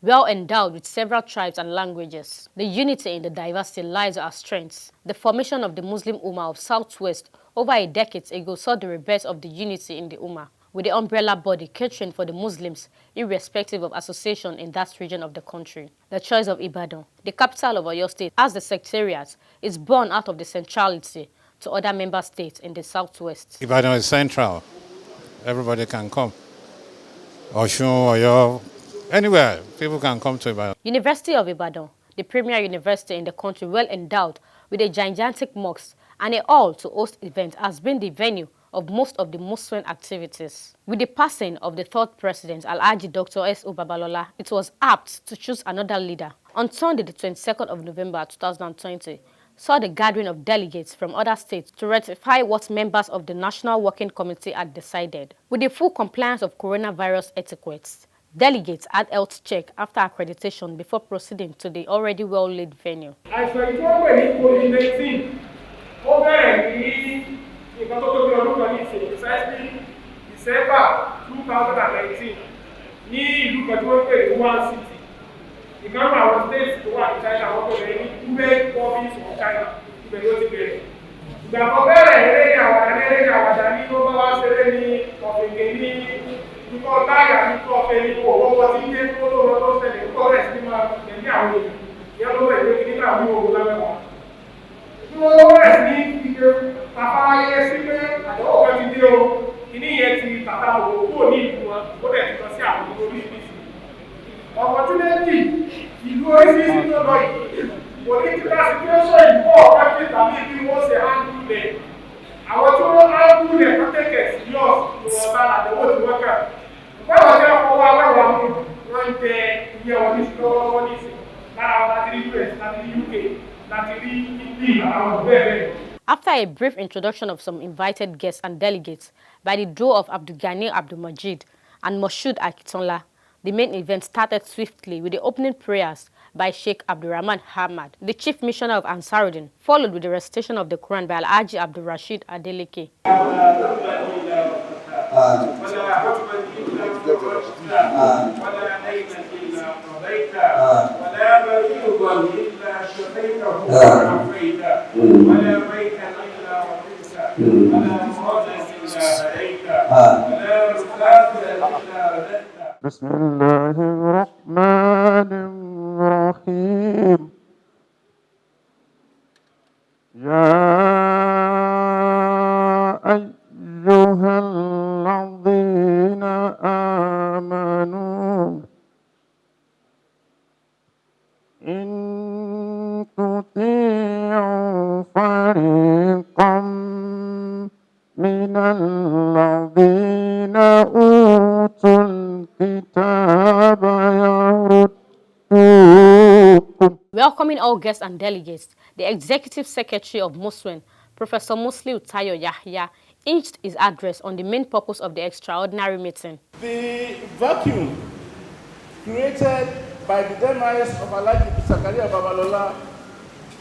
well endowed with several tribes and languages. The unity in the diversity lies our strengths. The formation of the Muslim Ummah of Southwest over a decade ago saw the rebirth of the unity in the Ummah, with the umbrella body catering for the Muslims, irrespective of association in that region of the country. The choice of Ibadan, the capital of Oyo State, as the secretariat, is born out of the centrality to other member states in the Southwest. Ibadan is central. Everybody can come. Oshun, Oyo, anywhere, people can come to Ibadan. University of Ibadan, the premier university in the country, well endowed with a gigantic mosque and a hall to host events, has been the venue of most of the Muswen activities. With the passing of the third president, Alhaji Dr. S.O. Babalola, it was apt to choose another leader. On Sunday, the 22nd of November 2020, saw the gathering of delegates from other states to ratify what members of the National Working Committee had decided. With the full compliance of coronavirus etiquettes, delegates had health check after accreditation before proceeding to the already well-lit venue. Àìsàn ìfowópamọ́ ní COVID-19 ó bẹ̀rẹ̀ ní nǹkan tó tóbi ọdún kan ní ìsìn precisely December 2019 ní ìlú kan tí wọ́n pè ní Wuhan City. Ìkan náà àwọn states tó wà ní China wọ́n tó bẹ̀rẹ̀ ní Hubei province of China ibẹ̀ ló ti bẹ̀rẹ̀. Ìgbà kan bẹ̀rẹ̀ eré ní àwàdà ní tó bá wá ṣeré ní ọ̀fẹ̀gẹ̀ ní nípa táyà nípa ọ̀fẹ́ ní owó tí ń dé tó lọ́wọ́ tó ṣẹlẹ̀ nípa rẹ̀ sí máa tẹ̀lé àwọn èèyàn ìyá ló bẹ̀rẹ̀ pé nígbà àwọn òwò lábẹ́wọ̀n. Tí wọ́n rẹ̀ sí ìdíje bàbá ayé sí pé àdéhùn kan ti dé o kìíní yẹn ti tàbá òwò kúrò ní ìlú wọn ó dẹ̀ ti lọ sí àwọn ìlú oríṣiríṣi. Opportunity ìlú oríṣiríṣi tó lọ yìí political situation ìlú ọ̀pẹ́ pé tàbí bí wọ́n ṣe handle lẹ̀. Àwọn tí wọ́n handle lẹ̀ tó tẹ̀kẹ̀ sí yọ̀ọ̀sì ni wọ́n bá àdéhùn tí wọ́n kà. Báwo ṣe ọkọ̀ wa wẹ́wà mú wọ́n ń tẹ iye wọn ní lọ́wọ́ ní ìsìn lára wọn láti rí US, láti rí UK, láti rí Italy, àwọn bẹ́ẹ̀ bẹ́ẹ̀. After a brief introduction of some invited guests and delegates by the duo of Abdulgani Abdulmajid and Moshood Akitonla, the main event started swiftly with the opening prayers by Sheikh Abdurrahman Hamad, the chief missioner of Ansaruddin, followed with the recitation of the Quran by Alhaji Abdul Rashid Adeleke. بسم الله الرحمن الرحيم يا أيها الذين آمنوا إن تطيعوا فريقا من الذين أوتوا الكتاب يردوكم. Welcoming all guests and delegates, the Executive Secretary of Muswen, Professor Musliu Tayo Yahya, hinged his address on the main purpose of the extraordinary meeting. The vacuum created by the demise of Alhaji Zakaria Babalola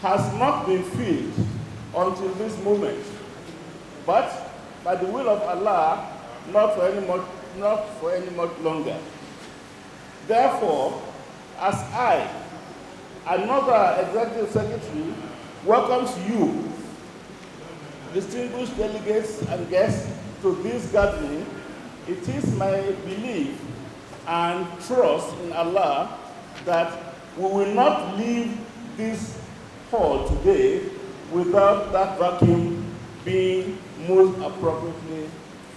has not been filled until this moment, but by the will of Allah, not for any much longer. Therefore, as I, another Executive Secretary, welcomes you, distinguished delegates and guests, to this gathering, it is my belief and trust in Allah that we will not leave this hall today without that vacuum being most appropriately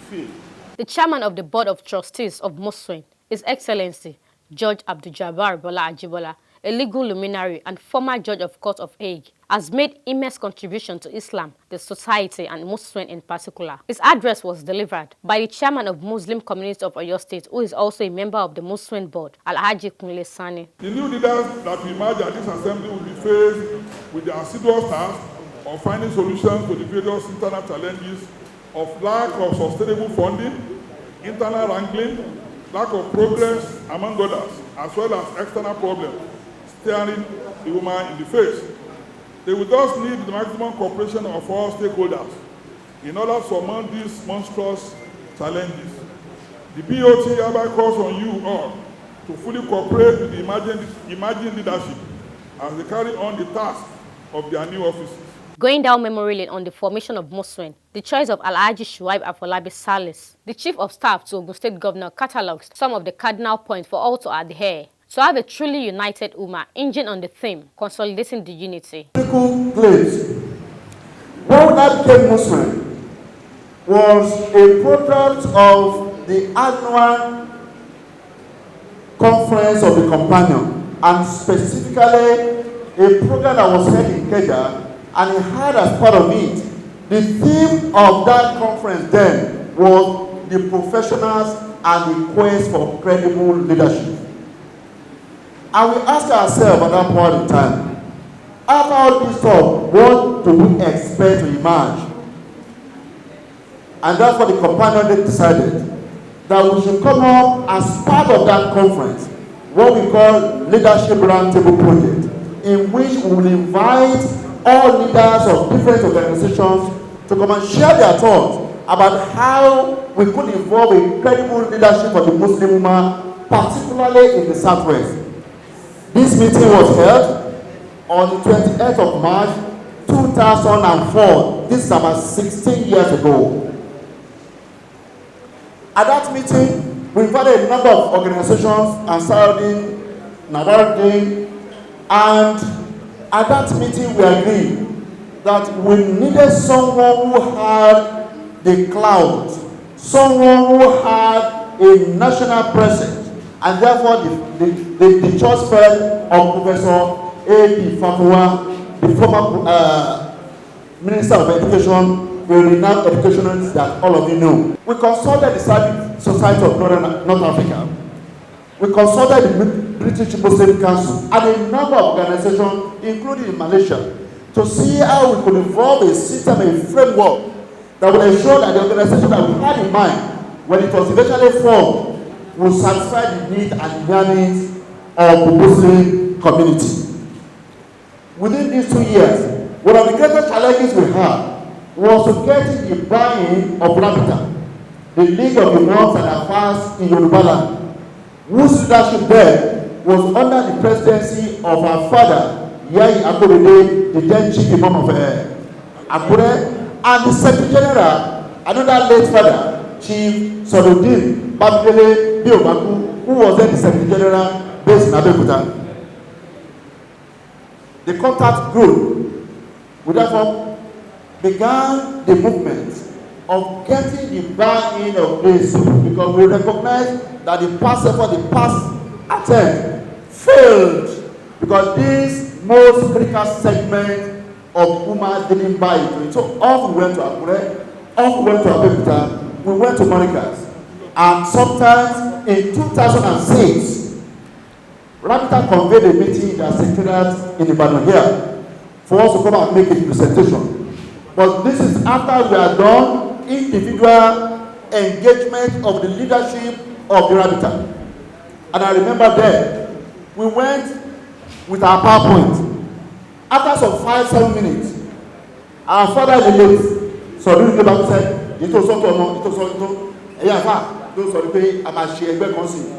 filled. The chairman of the Board of Trustees of Muswen, His Excellency Judge Abdul-Jabbar Bola Ajibola, a legal luminary and former judge of Court of Hague, has made immense contribution to Islam, the society, and Muswen in particular. His address was delivered by the chairman of Muslim Community of Oyo State, who is also a member of the Muswen Board, Alhaji Kunle Sani. The new leaders that we emerge at this assembly will be faced with the assiduous task of finding solutions to the various internal challenges of lack of sustainable funding, internal wrangling, lack of progress among others, as well as external problems staring the woman in the face. They will thus need the maximum cooperation of all stakeholders in order to surmount these monstrous challenges. The BOT hereby calls on you all to fully cooperate with the emerging leadership as they carry on the task of their new offices. Going down memory lane on the formation of Muswen, the choice of Alhaji Shuaib Afolabi Salis, the Chief of Staff to Ogun State Governor, catalogues some of the cardinal points for all to adhere. To have a truly united Ummah, hinging on the theme, consolidating the unity. Claims. What that became Muswen was a product of the annual conference of the companion, and specifically a program that was held in Keja, and it had as part of it, the theme of that conference then was the professionals and the quest for credible leadership. And we asked ourselves at that point in time, after all this talk, what do we expect to emerge? And therefore the companion decided that we should come up as part of that conference, what we call Leadership Roundtable Project, in which we will invite all leaders of different organizations to come and share their thoughts about how we could involve a credible leadership of the Muslim Ummah, particularly in the Southwest. This meeting was held on the 28th of March 2004. This is about 16 years ago. At that meeting, we invited a number of organizations, Ansarudin, Nawaruddin, and at that meeting we agreed that we needed someone who had the clout, someone who had a national presence, and therefore the church felt of Professor A.P. Fafuwa, the former Minister of Education, a renowned educationalist that all of you know. We consulted the Islamic Society of North Africa. We consulted the British Muslim Council and a number of organizations, including in Malaysia, to see how we could evolve a system, a framework that will ensure that the organization that we had in mind when it was eventually formed will satisfy the needs and yearnings of the Muslim community. Within these 2 years, one of the greatest challenges we had was to get the buy-in of Ratify, the League of Imams and Affairs in Yoruba land, whose leadership there was under the presidency of our father, Yayi Akorede, the then chief imam of Akure, and the Secretary General, another late father, Chief Sododin Babdele Biobaku, who was then the Secretary General based in Abeokuta. The contact group would therefore began the movement of getting the buy-in of this, because we recognize that the past effort, the past attempt failed, because this most critical segment of Ummah didn't buy into it. So off we went to Akure, off we went to Abeokuta, we went to Monikas, and sometimes in 2006, Ratify convened a meeting in the secretariat in Ibadan here for us to come and make a presentation. But this is after we had done individual engagement of the leadership of the Ratify. And I remember then, we went with our PowerPoint. After some 5-7 minutes, our father the late, so during the Bible said, it was something, those are the way I'm a share back on see.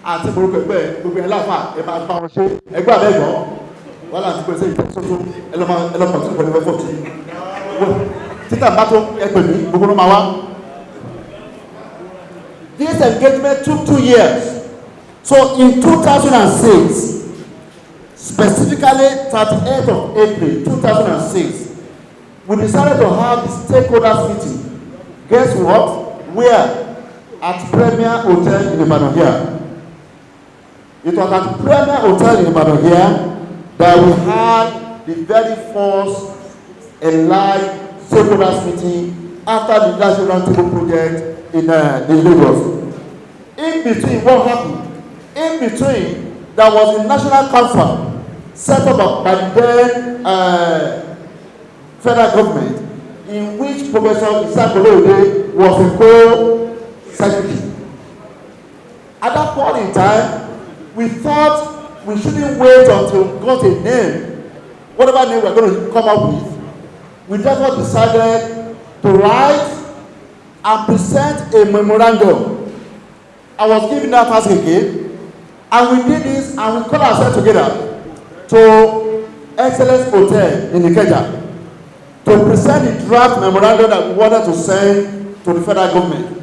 And the broken bed, we will laugh at about a grab. Well, I'm going to say, so element, this engagement took 2 years. So in 2006, specifically 38th of April 2006, we decided to have the stakeholders meeting. Guess what? Where? At Premier Hotel in Ibadan here. It was at Premier Hotel in Ibadan here that we had the very first live stakeholders meeting after the Leadership Roundtable project in Lagos. In between, what happened? In between, there was a national conference set up by the then federal government, in which Professor Isaac Olóyèdé was a co-secretary. At that point in time, we thought we shouldn't wait until we got a name, whatever name we are going to come up with. We therefore decided to write and present a memorandum. I was given that task again, And we did this and we called ourselves together to Excellence Hotel in Ikeja to present the draft memorandum that we wanted to send to the federal government.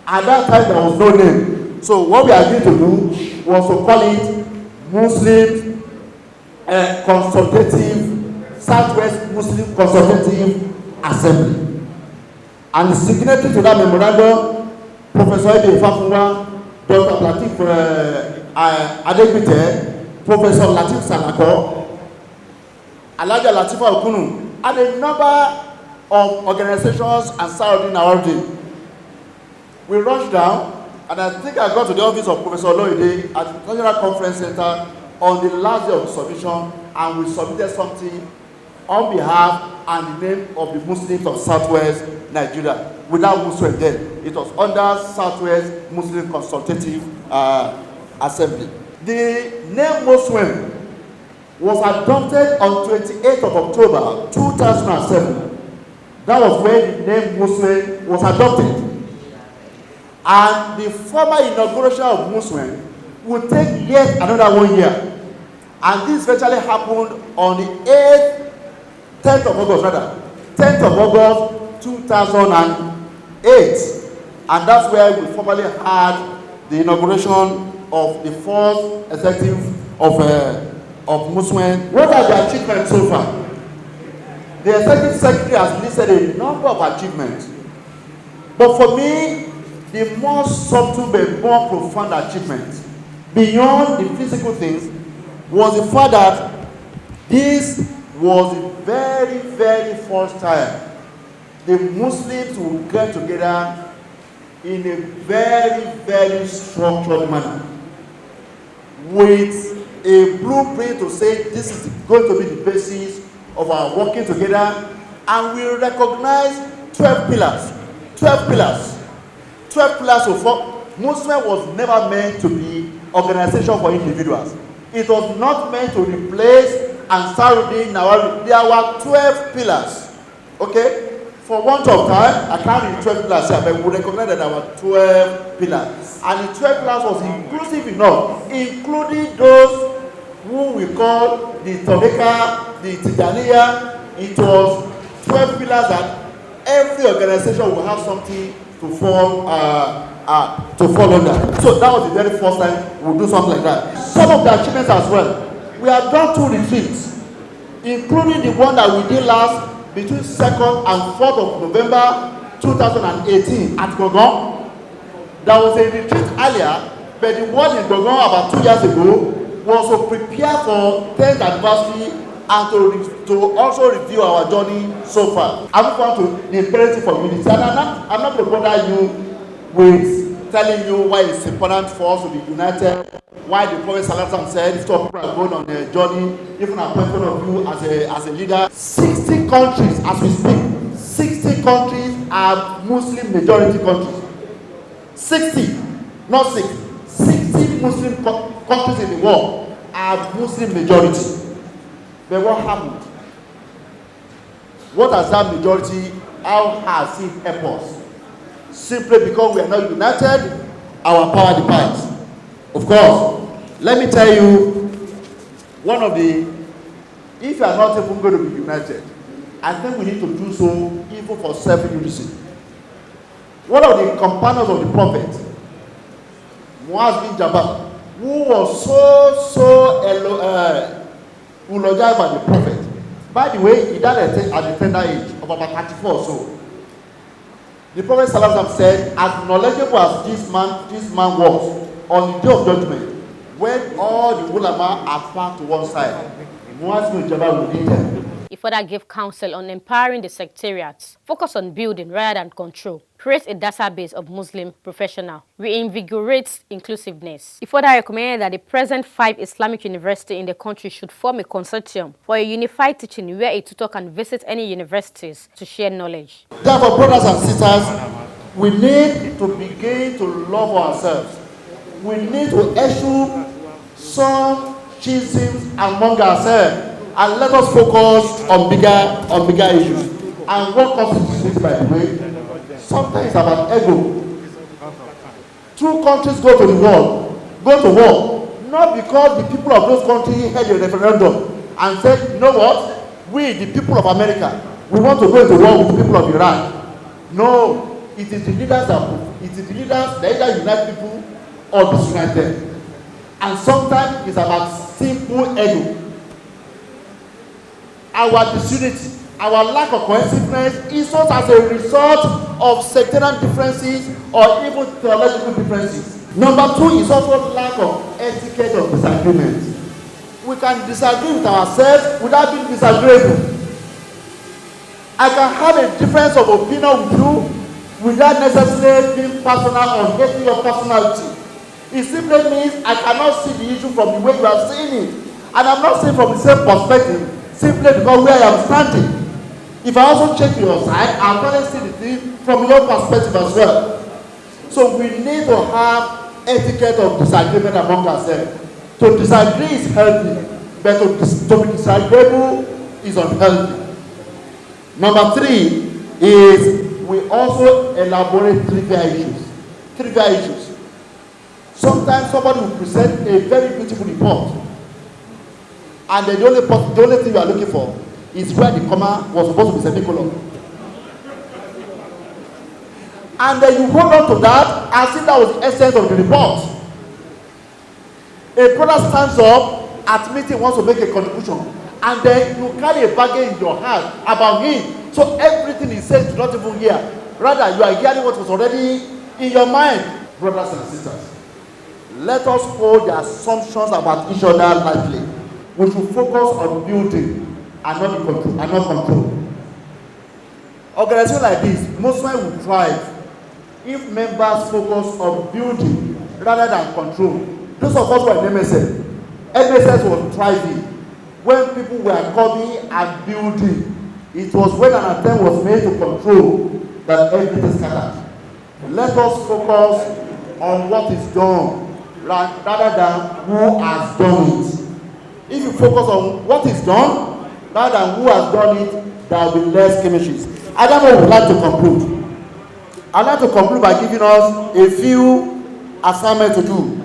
At that time, there was no name. So what we agreed to do was to call it Muslim Consultative, Southwest Muslim Consultative Assembly. And the signatory to that memorandum, Professor Ede Fafunwa, Dr. Latif Adegbite, Professor Latif Sanako, Alaja Latifa Okunu, and a number of organizations and Saudi Nawardi. We rushed down, and I think I got to the office of Professor Loide at the National Conference Center on the last day of the submission, and we submitted something on behalf and the name of the Muslims of Southwest Nigeria. Without Muswen then, it was under Southwest Muslim Consultative Assembly. The name Muswen was adopted on 28th of October 2007. That was when the name Muswen was adopted. And the formal inauguration of Muswen would take yet another 1 year. And this virtually happened on the 10th of August 2008. And that's where we formally had the inauguration of the fourth executive of Muswen. What are the achievements so far? The executive secretary has listed a number of achievements. But for me, the more subtle but more profound achievement, beyond the physical things, was the fact that this was the very, very first time the Muslims would get together in a very, very structured manner, with a blueprint to say this is going to be the basis of our working together, and we recognize 12 pillars. 12 pillars. 12 pillars of form. Muslim was never meant to be organization for individuals. It was not meant to replace Ansarudin Nawari. There were 12 pillars. Okay? For want of time, I can't read 12 pillars here, but we recognize that there were 12 pillars. And the 12 pillars was inclusive enough, including those who we call the Tobeka, the Tijaniya. It was 12 pillars that every organization will have something to fall under. So that was the very first time we'll do something like that. Some of the achievements as well. We have done 2 retreats, including the one that we did last between 2nd and 4th of November 2018 at Gogon. There was a retreat earlier, but the one in Gogon about 2 years ago was to prepare for 10th anniversary and to also review our journey so far. I move on to the imperative for unity. And I'm not going to bother you with telling you why it's important for us to be united, why the Prophet Sallallahu said if 2 people are going on a journey, even appointment of you as a leader. 60 countries as we speak, 60 countries are Muslim majority countries. 60, not 6. 60 Muslim countries in the world are Muslim majority. But what happened? What has that majority, how has it helped us? Simply because we are not united, our power departs. Of course, let me tell you, one of the, if you are not even going to be united, I think we need to do so even for self-unity. One of the companions of the Prophet, Muaz bin Jabal, who was so eulogized by the Prophet. By the way, he died at the tender age of about 34 or so. The Prophet Sallallahu said, as knowledgeable as this man was on the day of judgment, when all the ulama are far to one side, Muaz bin Jabal will lead them. He further gave counsel on empowering the secretariats, focus on building rather than control, create a database of Muslim professionals, reinvigorate inclusiveness. He further recommended that the present 5 Islamic universities in the country should form a consortium for a unified teaching where a tutor can visit any universities to share knowledge. Therefore, brothers and sisters, we need to begin to love ourselves. We need to eschew some schisms among ourselves. And let us focus on bigger issues. And what constitutes it, by the way, sometimes it's about ego. 2 countries go to war, not because the people of those countries held a referendum and said, you know what, we, the people of America, we want to go into war with the people of Iran. No, it is the leaders that either unite people or disunite them. And sometimes it's about simple ego. Our disunity, our lack of cohesiveness is not as a result of sectarian differences or even theological differences. Number two is also lack of etiquette of disagreement. We can disagree with ourselves without being disagreeable. I can have a difference of opinion with you without necessarily being personal or hating your personality. It simply means I cannot see the issue from the way you are seeing it. And I'm not saying from the same perspective, simply because where I am standing. If I also check your side, I'll probably see the thing from your perspective as well. So we need to have etiquette of disagreement among ourselves. To disagree is healthy, but to be disagreeable is unhealthy. Number three is we also elaborate trivial issues. Sometimes somebody will present a very beautiful report, and then the only thing you are looking for is where the comma was supposed to be semicolon. And then you hold on to that as if that was the essence of the report. A brother stands up at meeting, wants to make a contribution, and then you carry a baggage in your hand about him. So everything he says you not even hear. Rather, you are hearing what was already in your mind. Brothers and sisters, let us hold the assumptions about each other lightly. We should focus on building and not control. Organization like this, Muswen will thrive if members focus on building rather than control. Those of us who are in MSS was thriving when people were coming and building. It was when an attempt was made to control that everything scattered. Let us focus on what is done rather than who has done it. If you focus on what is done rather than who has done it, there will be less skirmishes. I don't know, would like to conclude. I'd like to conclude by giving us a few assignments to do.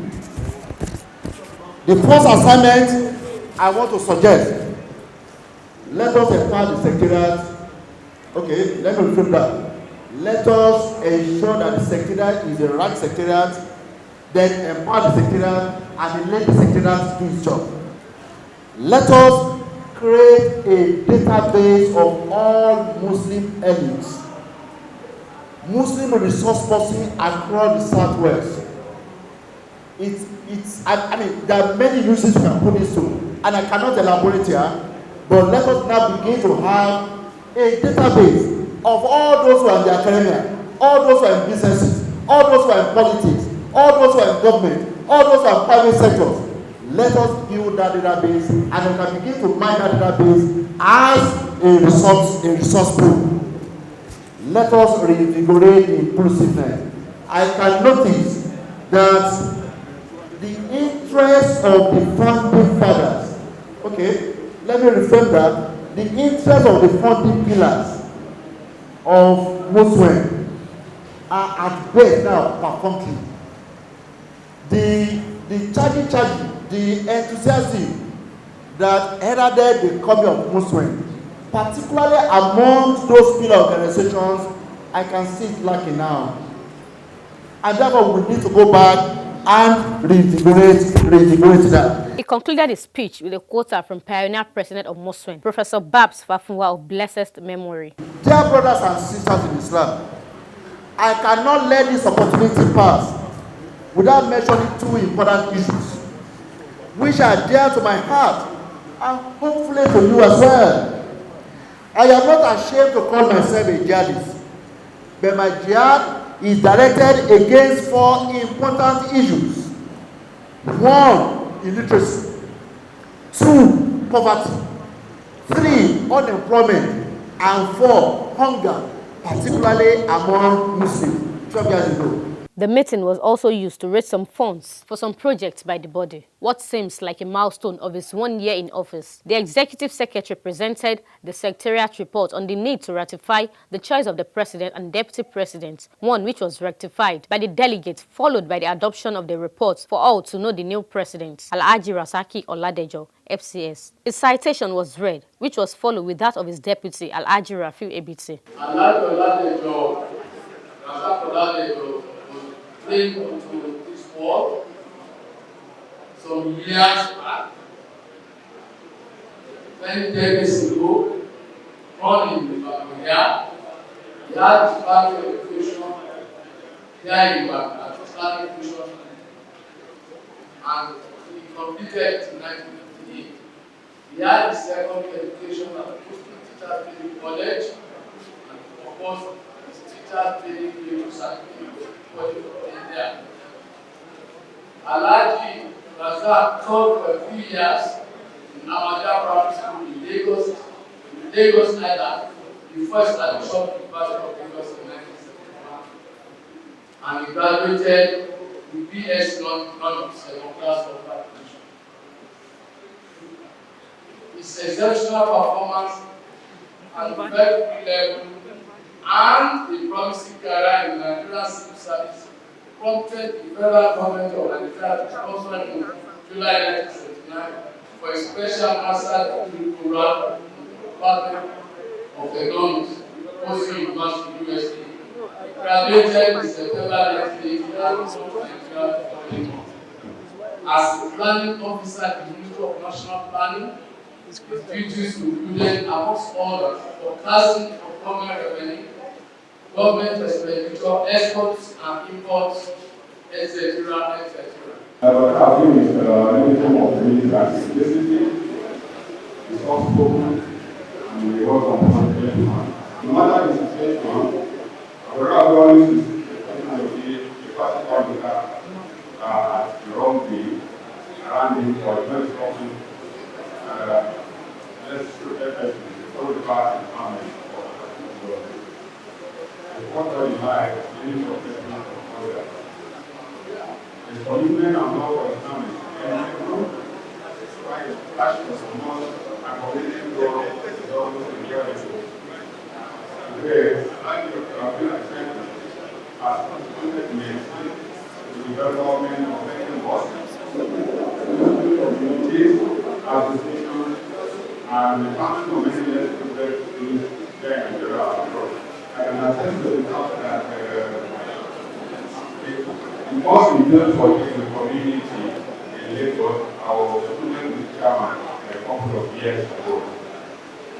The first assignment I want to suggest, let us empower the secretariat. Okay, let me reframe that. Let us ensure that the secretariat is the right secretariat, then empower the secretariat and let the secretariat do its job. Let us create a database of all Muslim elites, Muslim resource person across the Southwest. I mean, there are many uses we can put this to, and I cannot elaborate here, but let us now begin to have a database of all those who are in the academia, all those who are in businesses, all those who are in politics, all those who are in government, all those who are in private sectors. Let us build that database, and we can begin to mine that database as a resource pool. Let us reinvigorate inclusiveness. I can notice that the interest of the founding fathers, okay, let me reframe that, the interest of the founding pillars of Muswen are at best now perfunctory. The charging, the enthusiasm that heralded the coming of Muswen, particularly among those pillar organizations, I can see it lacking now. And therefore we need to go back and reinvigorate that. He concluded his speech with a quote from pioneer president of Muswen, Professor Babs Fafunwa of blessed memory. Dear brothers and sisters in Islam, I cannot let this opportunity pass without mentioning two important issues, which are dear to my heart and hopefully to you as well. I am not ashamed to call myself a jihadist, but my jihad is directed against four important issues. One, illiteracy. Two, poverty. Three, unemployment. And four, hunger, particularly among Muslims 12 years ago. The meeting was also used to raise some funds for some projects by the body. What seems like a milestone of his 1 year in office, the Executive Secretary presented the Secretariat report on the need to ratify the choice of the President and Deputy President, one which was rectified by the delegates, followed by the adoption of the report for all to know the new President, Alhaji Rasaki Oladejo, FCS. His citation was read, which was followed with that of his deputy, Alhaji Rafiu Ebiti. Alhaji Oladejo, Rasaki Oladejo, was bring to this world some years back, many decades ago, born in Ibadan. He had his Islamic education here in Ibadan, Islamic education, and he completed in 1958. He had his secondary education at the Teachers Training College, and of course, his Teachers Training Certificate in there. Alhaji Razak taught for a few years in Ahmadiyya Primary School in Lagos Island, before establishing the University of Lagos in 1971, and he graduated with BS non-second class of education. His exceptional performance at the very level and the promising career in Nigerian civil service prompted the federal government of Nigeria to sponsor him in July 1979 for a special master's degree program in the Department of Economics, Boston University, USA. He graduated in September 1980 and Nigeria as a planning officer at the Ministry of National Planning. His duties included, amongst others, forecasting of government revenue, government expenditure, exports and imports, etc., etc. Our view is limited of means and simplicity, is outspoken, and we work on confident man. No matter the situation, our always is the party leader at the wrong thing, around him for very often. Let's follow the path and family. What are you like? Any professional for that? The commitment and love for the family. And why the passion for someone and committing God is almost incredible. Today, I think I've been accepted as contributed to maintain the development of any Muslims, communities, associations, and the family of many years to there in the abroad. I can attest to the fact that the most important for the community in Lagos, our student with chairman a couple of years ago.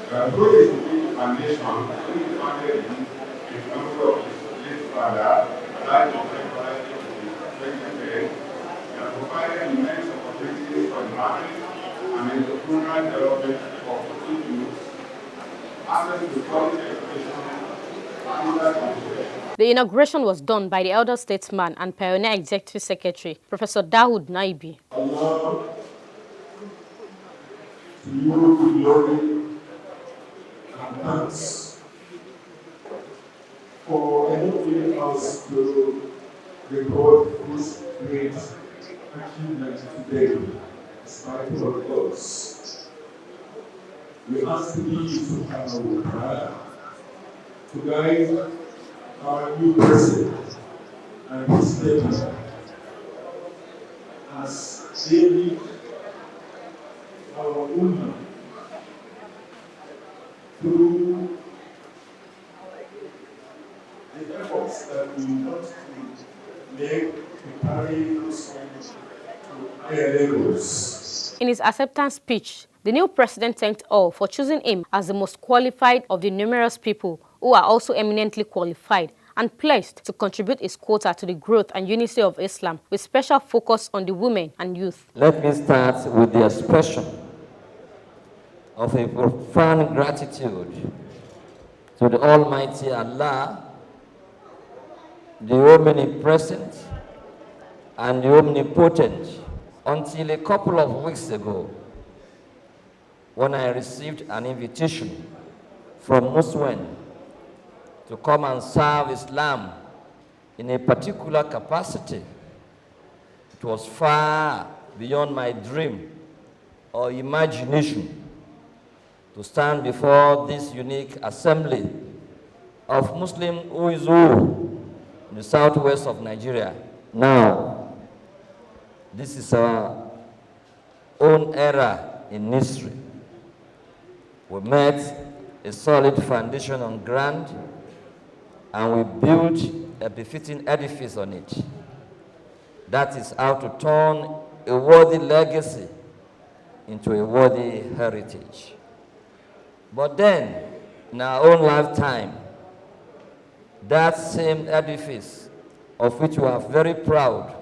The approach is to be the foundation, which is founded in the memory of his late father, alive of the President, and provided immense opportunities for the family and entrepreneurial development of the youth, access to quality education. The inauguration was done by the elder statesman and pioneer executive secretary, Professor Dawood Naibi. Allah, to you glory and thanks for enabling us to record this great achievement today, despite all odds. We ask thee to have our prayer to guide our new president and his lady as they lead our women through the efforts that we want to make to carry this to higher levels. In his acceptance speech, the new president thanked all for choosing him as the most qualified of the numerous people who are also eminently qualified, and pledged to contribute his quota to the growth and unity of Islam, with special focus on the women and youth. Let me start with the expression of a profound gratitude to the Almighty Allah, the omnipresent and the omnipotent. Until a couple of weeks ago, when I received an invitation from Muswen to come and serve Islam in a particular capacity, it was far beyond my dream or imagination to stand before this unique assembly of Muslim who is who in the southwest of Nigeria. Now, this is our own era in history. We met a solid foundation on ground, and we built a befitting edifice on it. That is how to turn a worthy legacy into a worthy heritage. But then, in our own lifetime, that same edifice, of which we are very proud,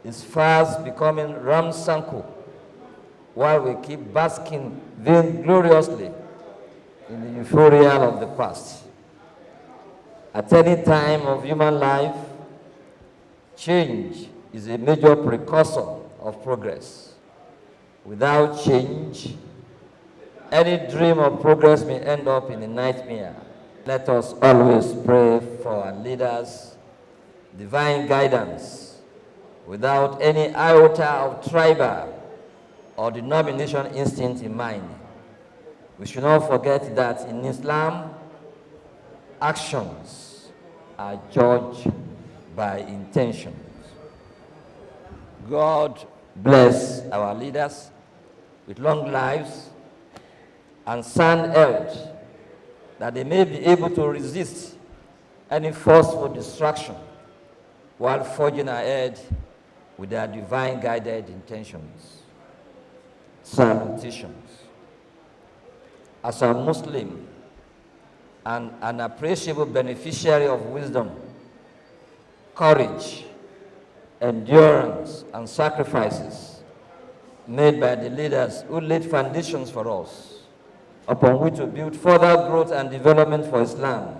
is fast becoming ramshackle, while we keep basking vaingloriously in the euphoria of the past. At any time of human life, change is a major precursor of progress. Without change, any dream of progress may end up in a nightmare. Let us always pray for our leaders' divine guidance without any iota of tribal or denomination instinct in mind. We should not forget that in Islam, actions are judged by intentions. God bless our leaders with long lives and sound health, that they may be able to resist any forceful distraction while forging ahead with their divine guided intentions. Salutations. As a Muslim and an appreciable beneficiary of wisdom, courage, endurance, and sacrifices made by the leaders who laid foundations for us, upon which to build further growth and development for Islam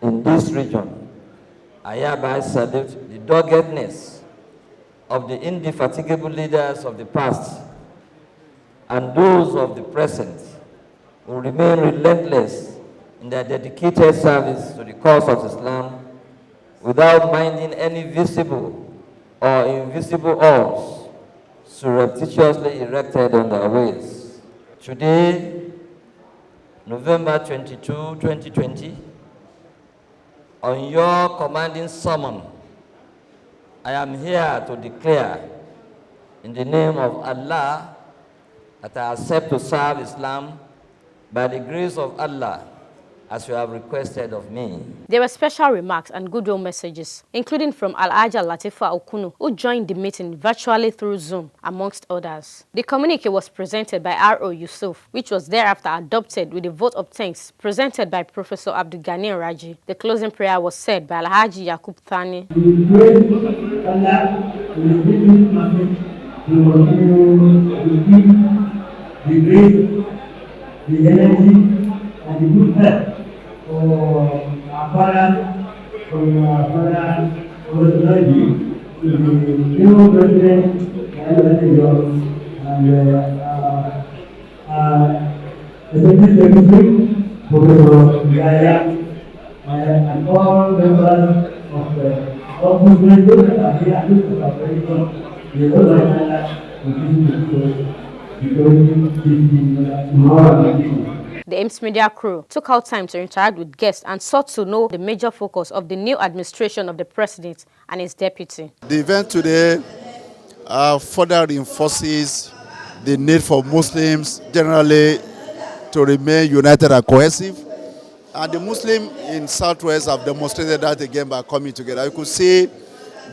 in this region, I hereby salute the doggedness of the indefatigable leaders of the past and those of the present who remain relentless in their dedicated service to the cause of Islam without minding any visible or invisible odds surreptitiously erected on their ways. Today, November 22, 2020, on your commanding summon, I am here to declare in the name of Allah that I accept to serve Islam by the grace of Allah, as you have requested of me. There were special remarks and goodwill messages, including from Alhaja Latifa Okunu, who joined the meeting virtually through Zoom, amongst others. The communique was presented by R.O. Yusuf, which was thereafter adopted with a vote of thanks presented by Professor Abdul Ghani Raji. The closing prayer was said by Alhaji Yakub Thani. We pray Allah will give this message to continue the grace, the energy, and the good health for our father, from our father, President, to the new president, and executive secretary, Professor Yaya, and all members of the Muswen that are here at this operation. We will The Ames Media crew took out time to interact with guests and sought to know the major focus of the new administration of the president and his deputy. The event today further reinforces the need for Muslims generally to remain united and cohesive. And the Muslims in Southwest have demonstrated that again by coming together. You could see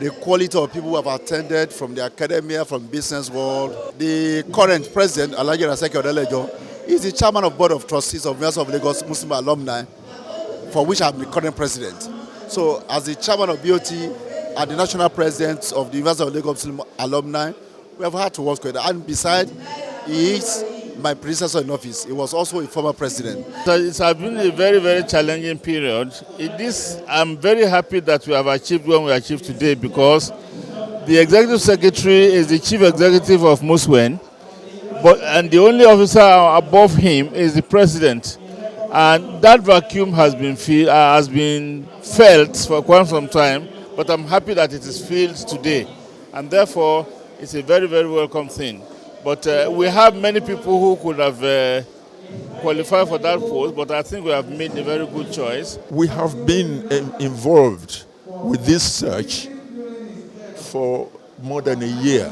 the quality of people who have attended from the academia, from business world. The current president, Alhaji Rasaki Odelejo, is the chairman of board of trustees of University of Lagos Muslim Alumni, for which I'm the current president. So as the chairman of BOT and the national president of the University of Lagos Muslim Alumni, we have had to work together. And besides, he is my predecessor in office. He was also a former president. So it has been a very, very challenging period. I'm very happy that we have achieved what we achieved today, because the executive secretary is the chief executive of Muswen, and the only officer above him is the president. And that vacuum has been felt for quite some time, but I'm happy that it is filled today. And therefore, it's a very, very welcome thing. But we have many people who could have qualified for that post, but I think we have made a very good choice. We have been involved with this search for more than a year.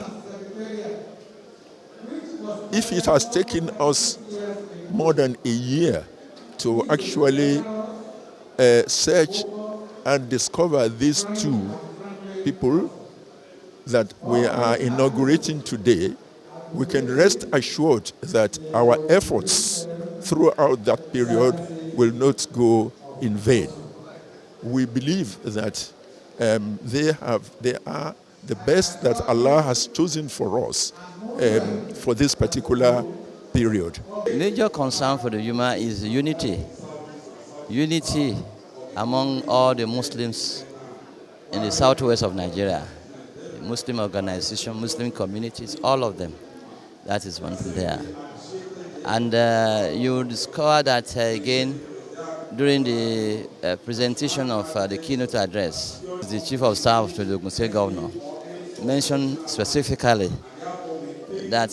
If it has taken us more than a year to actually search and discover these two people that we are inaugurating today, we can rest assured that our efforts throughout that period will not go in vain. We believe that they are the best that Allah has chosen for us for this particular period. Major concern for the Yuma is unity. Unity among all the Muslims in the southwest of Nigeria. The Muslim organization, Muslim communities, all of them. That is one thing there. And you discover that again during the presentation of the keynote address. The Chief of Staff to the Ogun State Governor mentioned specifically that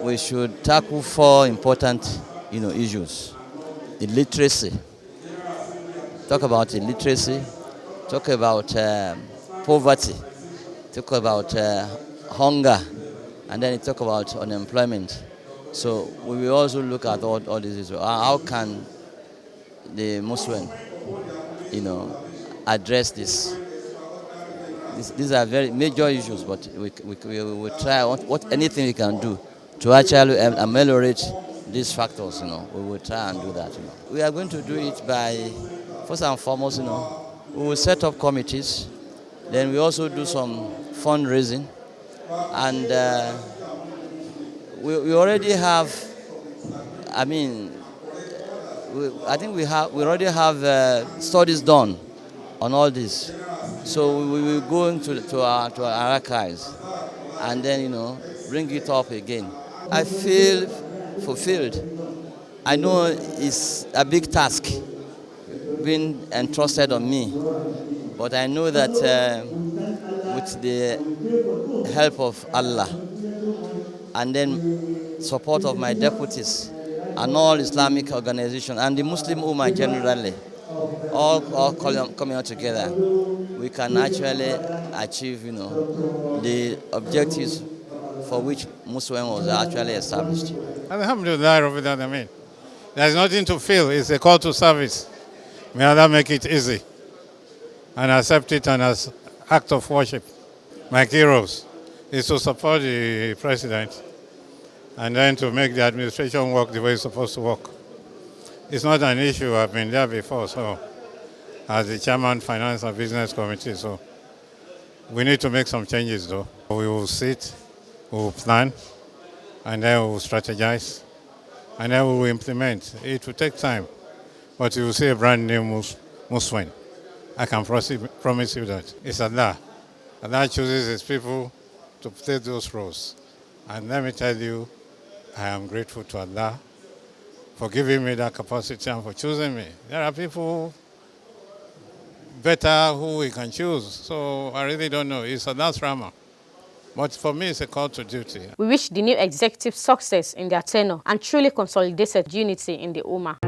we should tackle 4 important issues. Illiteracy. Talk about illiteracy. Talk about poverty. Talk about hunger, and then talk about unemployment. So we will also look at all these issues. How can the Muswen, address this? These are very major issues, but we will try anything we can do to actually ameliorate these factors. We will try and do that. We are going to do it by, first and foremost, we will set up committees. Then we also do some fundraising, and we already have. I think we already have studies done on all this. So we will go into our archives and then bring it up again. I feel fulfilled. I know it's a big task being entrusted on me, but I know that with the help of Allah and then support of my deputies and all Islamic organizations and the Muslim Ummah generally, all coming out together, we can actually achieve, the objectives for which Muswen was actually established. Alhamdulillah, Rabbil Alameen. There's nothing to feel. It's a call to service. May Allah make it easy and accept it as an act of worship. My heroes is to support the president and then to make the administration work the way it's supposed to work. It's not an issue. I've been there before, so as the chairman, finance and business committee, so we need to make some changes though. We will sit, we will plan, and then we will strategize, and then we will implement. It will take time, but you will see a brand new Muswen. I can promise you that. It's Allah. Allah chooses his people to play those roles. And let me tell you, I am grateful to Allah for giving me that capacity and for choosing me. There are people better who we can choose, so I really don't know. It's Allah's rahmah. But for me, it's a call to duty. We wish the new executive success in their tenure and truly consolidated unity in the Ummah.